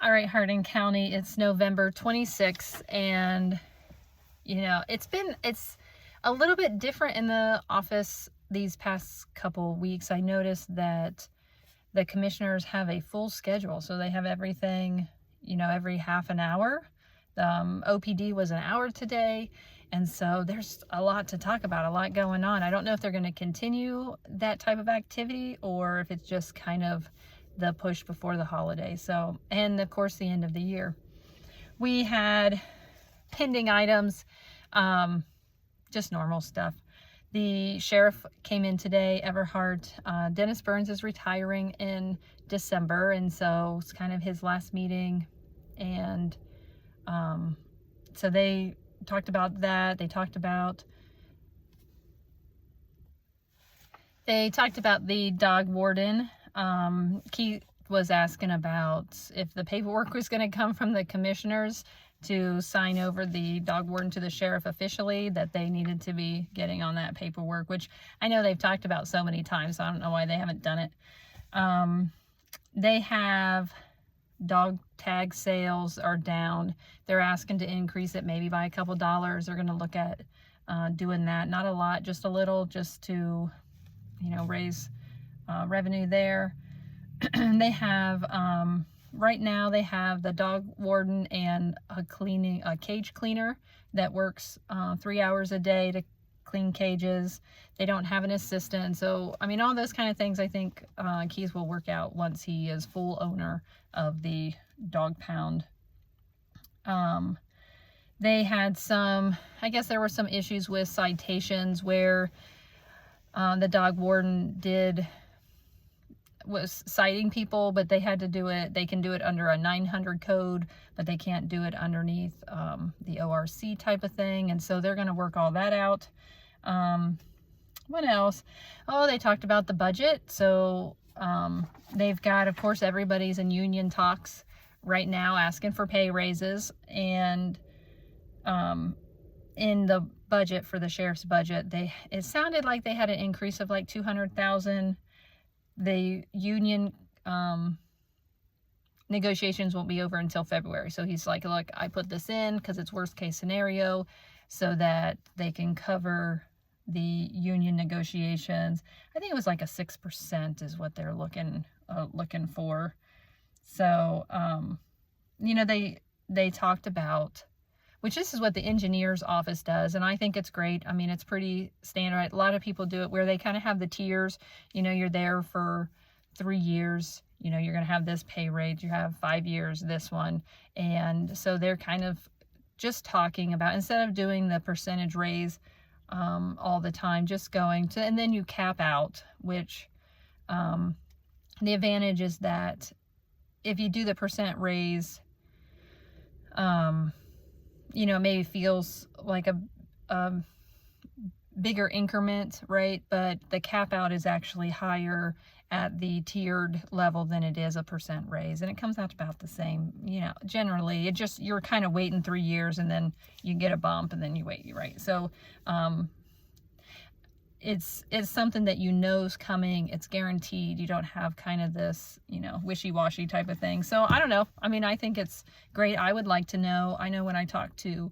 All right, Hardin County, it's November 26th, and it's a little bit different in the office these past couple weeks. I noticed that the commissioners have a full schedule, so they have everything, every half an hour. OPD was an hour today, and so there's a lot to talk about, a lot going on. I don't know if they're going to continue that type of activity or if it's just kind of the push before the holiday. So, and of course the end of the year. We had pending items, just normal stuff. The sheriff came in today, Everhart. Dennis Burns is retiring in December, and so it's kind of his last meeting. And so they talked about that. They talked about the dog warden. Keith was asking about if the paperwork was going to come from the commissioners to sign over the dog warden to the sheriff officially, that they needed to be getting on that paperwork, which I know they've talked about so many times, so I don't know why they haven't done it. They have dog tag sales are down. They're asking to increase it maybe by a couple dollars. They're going to look at doing that. Not a lot, just a little, just to, raise revenue there. They have, right now they have the dog warden and a cage cleaner that works 3 hours a day to clean cages. They don't have an assistant. So, I mean, all those kind of things I think Keith will work out once he is full owner of the dog pound. They had I guess there were some issues with citations where the dog warden was citing people, but they had to do it. They can do it under a 900 code, but they can't do it underneath the ORC type of thing. And so they're going to work all that out. What else? Oh, they talked about the budget. So they've got, of course, everybody's in union talks right now asking for pay raises. And in the budget for the sheriff's budget, it sounded like they had an increase of like $200,000. The union negotiations won't be over until February. So he's like, look, I put this in because it's worst case scenario so that they can cover the union negotiations. I think it was like a 6% is what they're looking for. So, they talked about, which this is what the engineer's office does, and I think it's great. I mean, it's pretty standard. A lot of people do it where they kind of have the tiers. You're there for 3 years. You're going to have this pay rate. You have 5 years, this one. And so they're kind of just talking about, instead of doing the percentage raise all the time, just going to, and then you cap out, which the advantage is that if you do the percent raise, maybe feels like a bigger increment, right? But the cap out is actually higher at the tiered level than it is a percent raise. And it comes out about the same, generally. You're kind of waiting 3 years and then you get a bump and then you wait, right? So it's something that is coming. It's guaranteed. You don't have kind of this, wishy-washy type of thing. So I don't know. I mean, I think it's great. I would like to know. I know when I talked to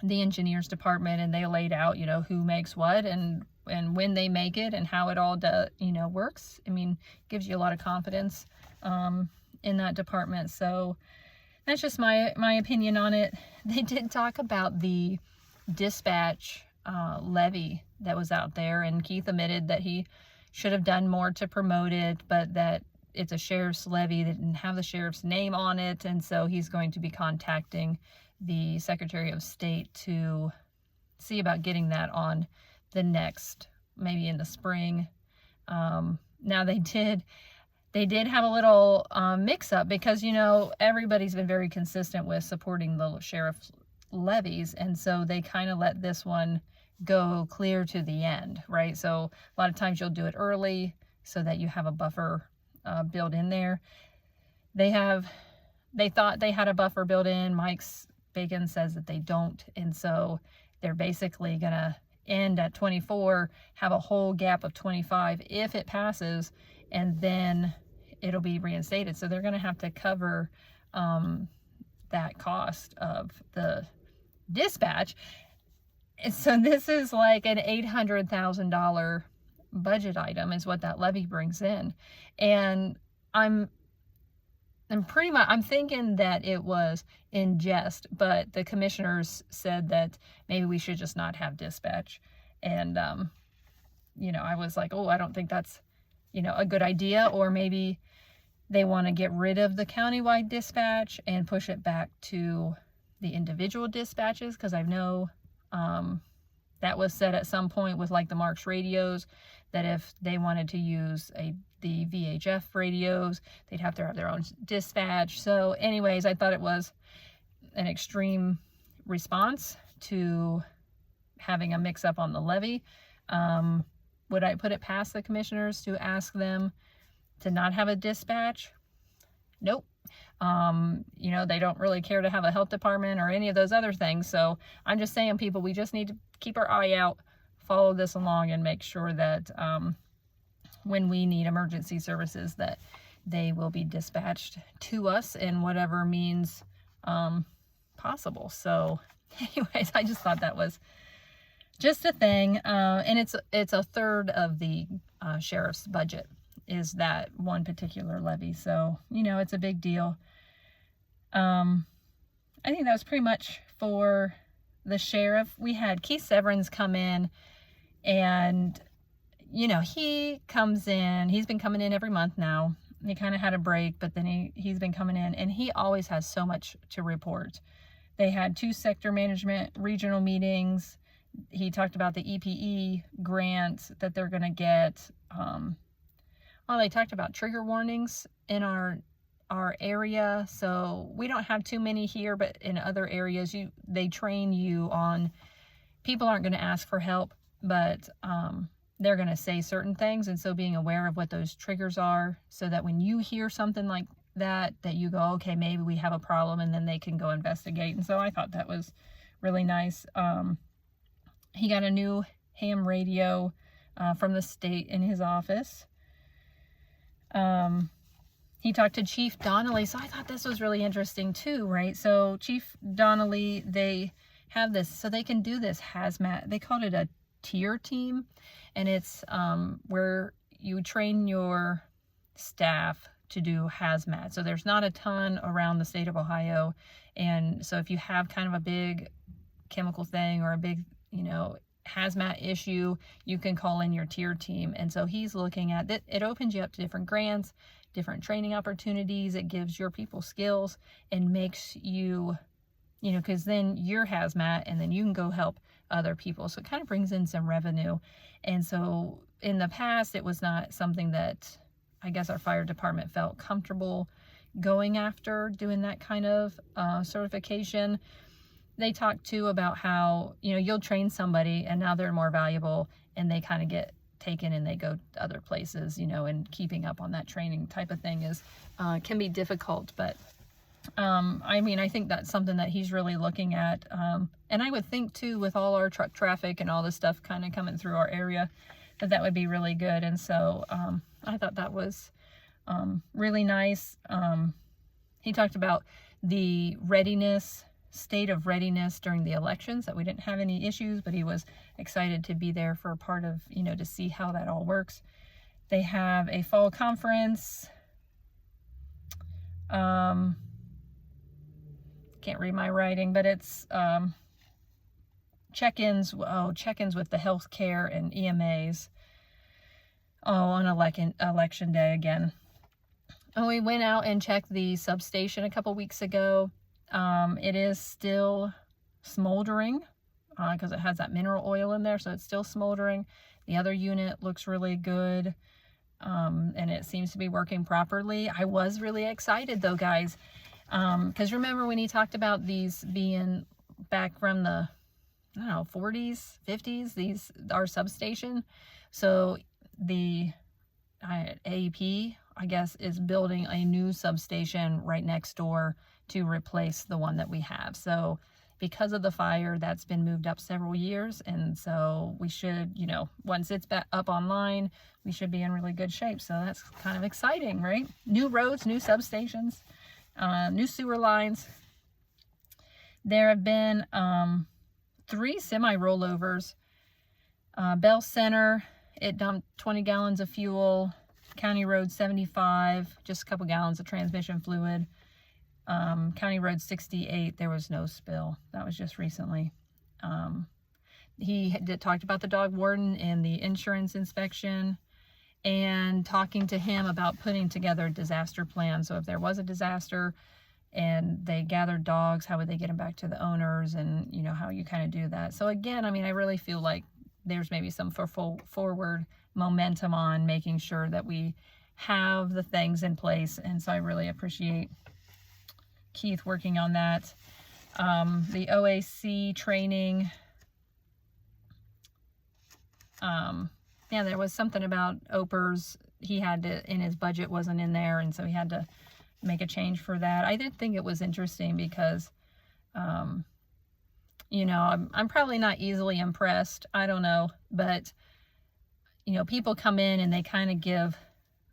the engineers department and they laid out, who makes what and when they make it and how it all works. I mean, gives you a lot of confidence in that department. So that's just my opinion on it. They did talk about the dispatch levy that was out there, and Keith admitted that he should have done more to promote it, but that it's a sheriff's levy that didn't have the sheriff's name on it, and so he's going to be contacting the Secretary of State to see about getting that on the next, maybe in the spring. Now they did have a little mix-up because everybody's been very consistent with supporting the sheriff's levies, and so they kind of let this one go clear to the end, right? So a lot of times you'll do it early so that you have a buffer built in there. They thought they had a buffer built in. Mike's Bacon says that they don't, and so they're basically gonna end at 24, have a whole gap of 25 if it passes, and then it'll be reinstated. So they're going to have to cover that cost of the dispatch. And so this is like an $800,000 budget item is what that levy brings in. And I'm thinking that it was in jest, but the commissioners said that maybe we should just not have dispatch. And, I was like, oh, I don't think that's, a good idea. Or maybe they want to get rid of the countywide dispatch and push it back to the individual dispatches. Because I know that was said at some point with like the Marks radios, that if they wanted to use the VHF radios, they'd have to have their own dispatch. So anyways, I thought it was an extreme response to having a mix-up on the levy. Would I put it past the commissioners to ask them to not have a dispatch? Nope. They don't really care to have a health department or any of those other things. So I'm just saying, people, we just need to keep our eye out, follow this along, and make sure that when we need emergency services, that they will be dispatched to us in whatever means possible. So anyways, I just thought that was just a thing. And it's a third of the sheriff's budget is that one particular levy. So, it's a big deal. I think that was pretty much for the sheriff. We had Keith Severance come in, and, he comes in, he's been coming in every month now. He kind of had a break, but then he's been coming in, and he always has so much to report. They had 2 sector management regional meetings. He talked about the EPE grant that they're going to get. They talked about trigger warnings in our area. So we don't have too many here, but in other areas, they train you on, people aren't going to ask for help, but they're going to say certain things. And so being aware of what those triggers are, so that when you hear something like that you go, okay, maybe we have a problem, and then they can go investigate. And so I thought that was really nice. He got a new ham radio from the state in his office. He talked to Chief Donnelly, so I thought this was really interesting too, right? So Chief Donnelly, they have this, so they can do this hazmat. They called it a tier team, and it's where you train your staff to do hazmat. So there's not a ton around the state of Ohio, and so if you have kind of a big chemical thing or a big hazmat issue, you can call in your tier team. And so he's looking at that. It opens you up to different grants, different training opportunities. It gives your people skills and makes you, because then you're hazmat and then you can go help other people. So it kind of brings in some revenue. And so in the past, it was not something that I guess our fire department felt comfortable going after, doing that kind of certification. They talked too about how, you'll train somebody and now they're more valuable, and they kind of get taken and they go to other places, and keeping up on that training type of thing can be difficult. But I think that's something that he's really looking at. And I would think too, with all our truck traffic and all this stuff kind of coming through our area, that would be really good. And so I thought that was really nice. He talked about the state of readiness during the elections, that we didn't have any issues, but he was excited to be there for a part of, to see how that all works. They have a fall conference. Can't read my writing, but it's check-ins with the healthcare and EMAs on election day again. And we went out and checked the substation a couple weeks ago. It is still smoldering because it has that mineral oil in there, so it's still smoldering. The other unit looks really good, and it seems to be working properly. I was really excited though, guys, because remember when he talked about these being back from the 40s, 50s, our substation. So the AEP, I guess, is building a new substation right next door to replace the one that we have. So because of the fire, that's been moved up several years. And so we should, you know, once it's back up online, we should be in really good shape. So that's kind of exciting, right? New roads, new substations, new sewer lines. There have been 3 semi-rollovers. Bell Center, it dumped 20 gallons of fuel. County Road 75, just a couple gallons of transmission fluid. County Road 68, there was no spill. That was just recently. He talked about the dog warden and the insurance inspection, and talking to him about putting together a disaster plan. So if there was a disaster and they gathered dogs, how would they get them back to the owners, and you know, how you kind of do that. So again, I mean, I really feel like there's maybe some forward momentum on making sure that we have the things in place. And so I really appreciate Keith working on that. The OAC training, yeah, there was something about OPERS. He had to, in his budget wasn't in there, and so he had to make a change for that. I did think it was interesting because, you know, I'm probably not easily impressed. I don't know, but, you know, people come in and they kind of give,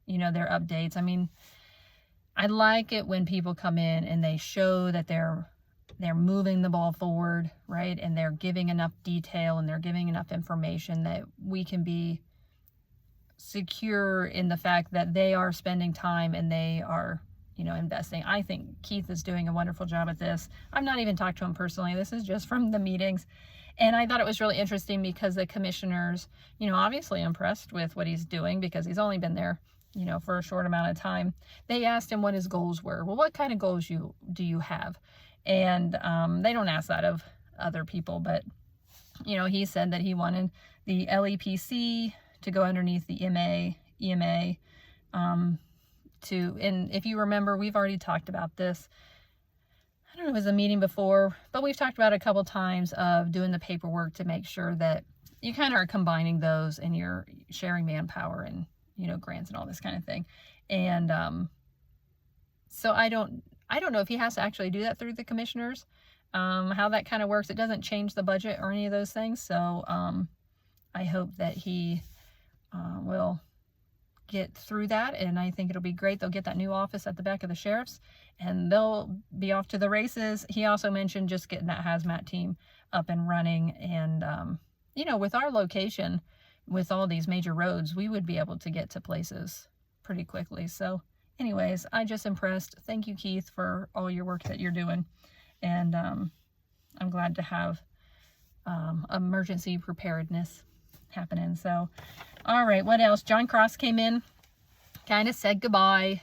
you know, their updates. I mean, I like it when people come in and they show that they're moving the ball forward, right? And they're giving enough detail and they're giving enough information that we can be secure in the fact that they are spending time and they are, you know, investing. I think Keith is doing a wonderful job at this. I've not even talked to him personally. This is just from the meetings. And I thought it was really interesting because the commissioners, you know, obviously impressed with what he's doing because he's only been there, you know, for a short amount of time. They asked him what his goals were. Well, what kind of goals do you have? And they don't ask that of other people, but, you know, he said that he wanted the LEPC to go underneath the EMA, and if you remember, we've already talked about this. I don't know if it was a meeting before, but we've talked about it a couple times of doing the paperwork to make sure that you kind of are combining those and you're sharing manpower and, you know, grants and all this kind of thing. And so I don't know if he has to actually do that through the commissioners, how that kind of works. It doesn't change the budget or any of those things. So I hope that he will get through that, and I think it'll be great. They'll get that new office at the back of the sheriff's and they'll be off to the races. He also mentioned just getting that hazmat team up and running, and you know, with our location, with all these major roads, we would be able to get to places pretty quickly. So anyways, I just impressed. Thank you, Keith, for all your work that you're doing, and I'm glad to have emergency preparedness happening. So all right, what else? John Cross came in, kind of said goodbye.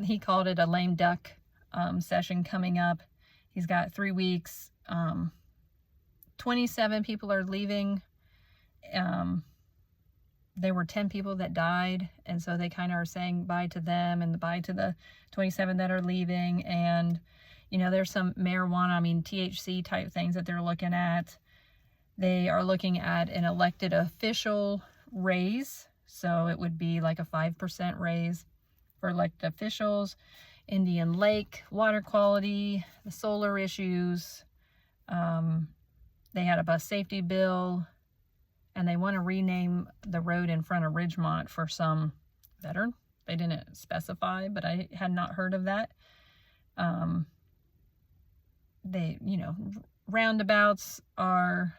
He called it a lame duck session coming up. He's got 3 weeks. 27 people are leaving. There were 10 people that died, and so they kind of are saying bye to them and bye to the 27 that are leaving. And, you know, there's some marijuana, I mean, THC type things that they're looking at. They are looking at an elected official raise. So it would be like a 5% raise for elected officials. Indian Lake, water quality, the solar issues. They had a bus safety bill, and they want to rename the road in front of Ridgemont for some veteran. They didn't specify, but I had not heard of that. They, you know, roundabouts are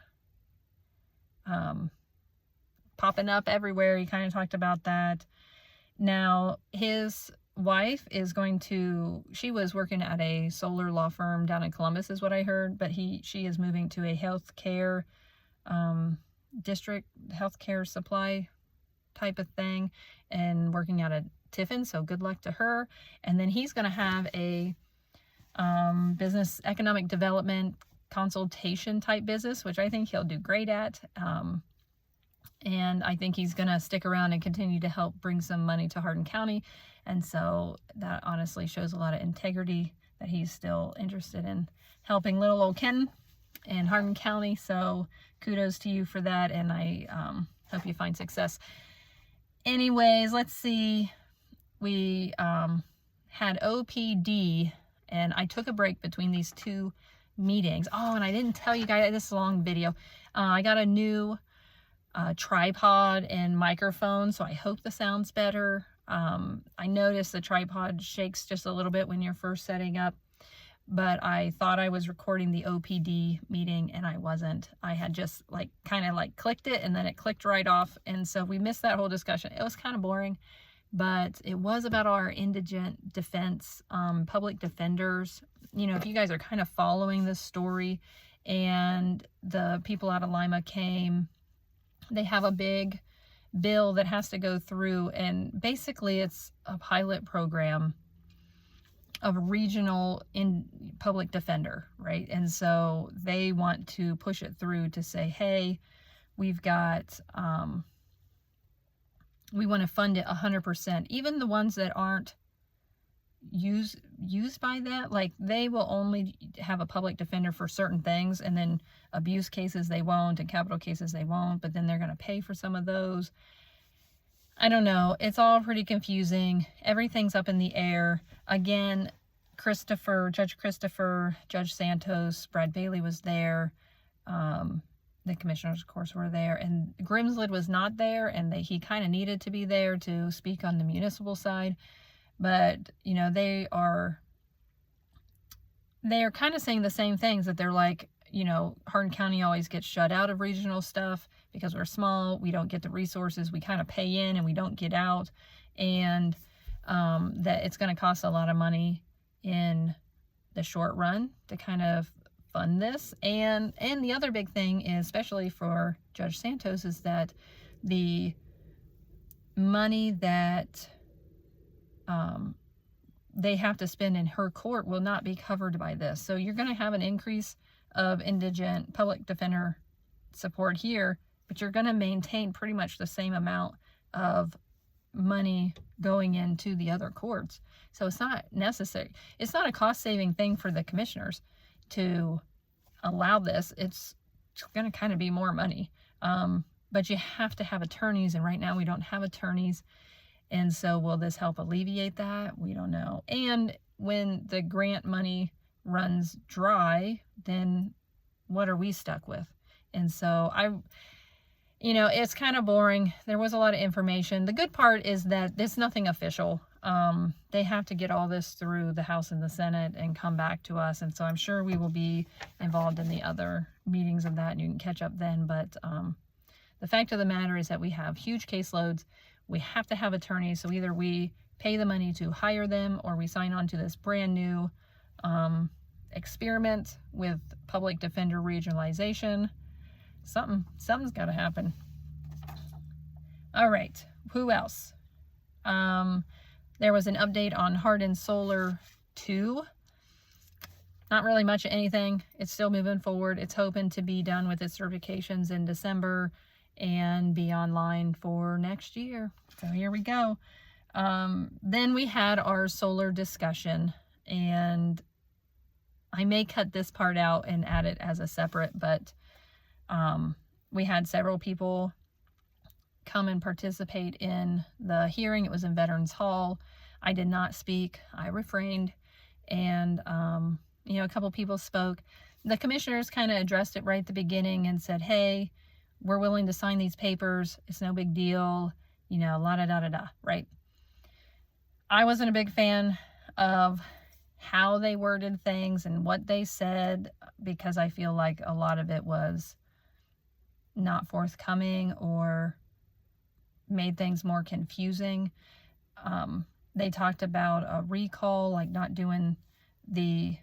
popping up everywhere. He kind of talked about that. Now, his wife is she was working at a solar law firm down in Columbus is what I heard, but she is moving to a healthcare district, healthcare supply type of thing, and working out of Tiffin, so good luck to her. And then he's going to have a business economic development consultation type business, which I think he'll do great at. And I think he's going to stick around and continue to help bring some money to Hardin County. And so that honestly shows a lot of integrity that he's still interested in helping little old Ken in Hardin County. So kudos to you for that. And I hope you find success. Anyways, let's see. We had OPD And I took a break between these two meetings. Oh, and I didn't tell you guys, this is a long video. I got a new tripod and microphone, so I hope the sound's better. I noticed the tripod shakes just a little bit when you're first setting up, but I thought I was recording the OPD meeting and I wasn't. I had just kind of clicked it and then it clicked right off, and so we missed that whole discussion. It was kind of boring, but it was about our indigent defense, public defenders. You know, if you guys are kind of following this story, and the people out of Lima came, they have a big bill that has to go through, and basically it's a pilot program of regional public defender, right? And so they want to push it through to say, hey, we've got, we want to fund it 100%. Even the ones that aren't used by that, like they will only have a public defender for certain things, and then abuse cases they won't, and capital cases they won't, but then they're going to pay for some of those. I don't know. It's all pretty confusing. Everything's up in the air. Again, Judge Christopher, Judge Santos, Brad Bailey was there. The commissioners, of course, were there, and Grimslid was not there, and he kind of needed to be there to speak on the municipal side. But, you know, they are kind of saying the same things, that they're like, you know, Hardin County always gets shut out of regional stuff because we're small. We don't get the resources. We kind of pay in and we don't get out. And that it's going to cost a lot of money in the short run to kind of fund this. And the other big thing is, especially for Judge Santos, is that the money that they have to spend in her court will not be covered by this. So you're going to have an increase of indigent public defender support here, but you're going to maintain pretty much the same amount of money going into the other courts. So it's not necessary. It's not a cost-saving thing for the commissioners to allow this. It's going to kind of be more money. But you have to have attorneys, and right now we don't have attorneys. And so will this help alleviate that? We don't know. And when the grant money runs dry, then what are we stuck with? And so you know, it's kind of boring. There was a lot of information. The good part is that there's nothing official. They have to get all this through the House and the Senate and come back to us. And so I'm sure we will be involved in the other meetings of that, and you can catch up then. But the fact of the matter is that we have huge caseloads. We have to have attorneys, so either we pay the money to hire them, or we sign on to this brand new experiment with public defender regionalization. Something's got to happen. All right, who else? There was an update on Hardin Solar 2. Not really much of anything. It's still moving forward. It's hoping to be done with its certifications in December and be online for next year. So here we go. Then we had our solar discussion, and I may cut this part out and add it as a separate, but we had several people come and participate in the hearing. It was in Veterans Hall. I did not speak. I refrained. And, you know, a couple people spoke. The commissioners kind of addressed it right at the beginning and said, hey, we're willing to sign these papers. It's no big deal. You know, la-da-da-da-da, right? I wasn't a big fan of how they worded things and what they said, because I feel like a lot of it was not forthcoming or made things more confusing. They talked about a recall, like not doing the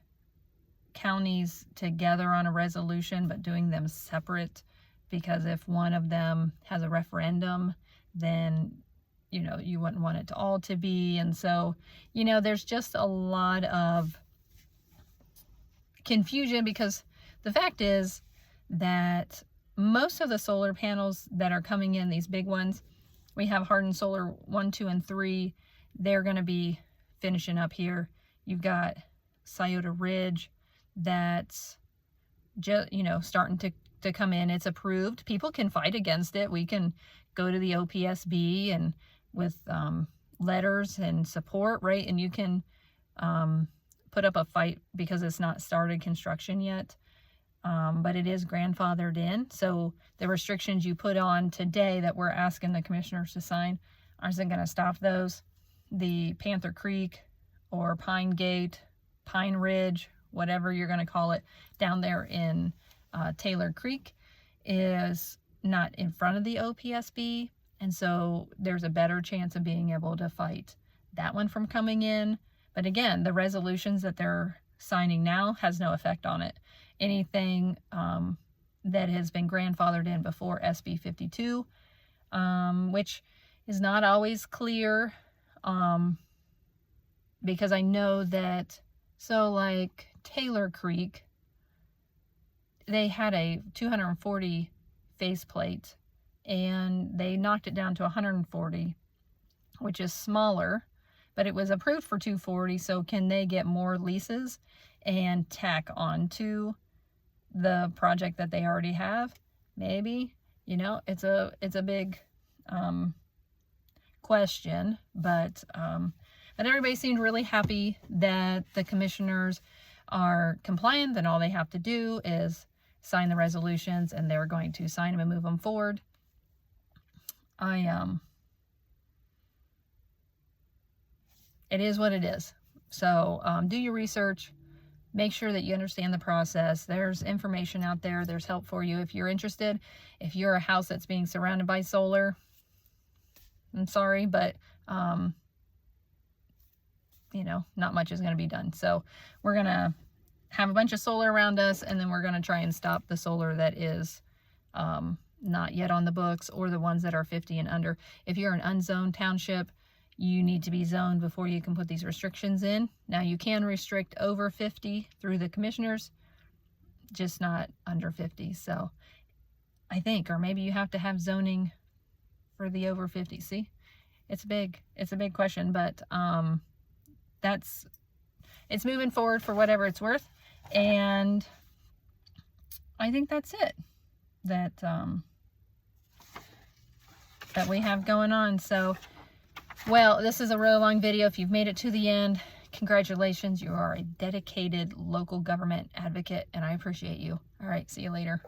counties together on a resolution, but doing them separate, because if one of them has a referendum, then, you know, you wouldn't want it all to be. And so, you know, there's just a lot of confusion, because the fact is that most of the solar panels that are coming in, these big ones, we have Hardin Solar 1, 2, and 3. They're going to be finishing up here. You've got Scioto Ridge that's just, you know, starting to come in. It's approved. People can fight against it. We can go to the OPSB and with letters and support, right? And you can put up a fight because it's not started construction yet. But it is grandfathered in. So the restrictions you put on today that we're asking the commissioners to sign aren't going to stop those. The Panther Creek or Pine Gate, Pine Ridge, whatever you're going to call it, down there in Taylor Creek is not in front of the OPSB. And so there's a better chance of being able to fight that one from coming in. But again, the resolutions that they're signing now has no effect on it. Anything that has been grandfathered in before SB 52, which is not always clear, because I know that, so like Taylor Creek, they had a 240 faceplate and they knocked it down to 140, which is smaller, but it was approved for 240. So can they get more leases and tack on to the project that they already have? Maybe, you know, it's a big question, but everybody seemed really happy that the commissioners are compliant, and all they have to do is sign the resolutions, and they're going to sign them and move them forward. It is what it is. So do your research. Make sure that you understand the process. There's information out there. There's help for you if you're interested. If you're a house that's being surrounded by solar, I'm sorry, but you know, not much is going to be done. So we're going to have a bunch of solar around us, and then we're going to try and stop the solar that is not yet on the books, or the ones that are 50 and under. If you're an unzoned township, you need to be zoned before you can put these restrictions in. Now, you can restrict over 50 through the commissioners, just not under 50. So I think, or maybe you have to have zoning for the over 50. See, it's a big question, but it's moving forward for whatever it's worth. And I think that's it that we have going on. So, well, this is a really long video. If you've made it to the end, congratulations. You are a dedicated local government advocate, and I appreciate you. All right, see you later.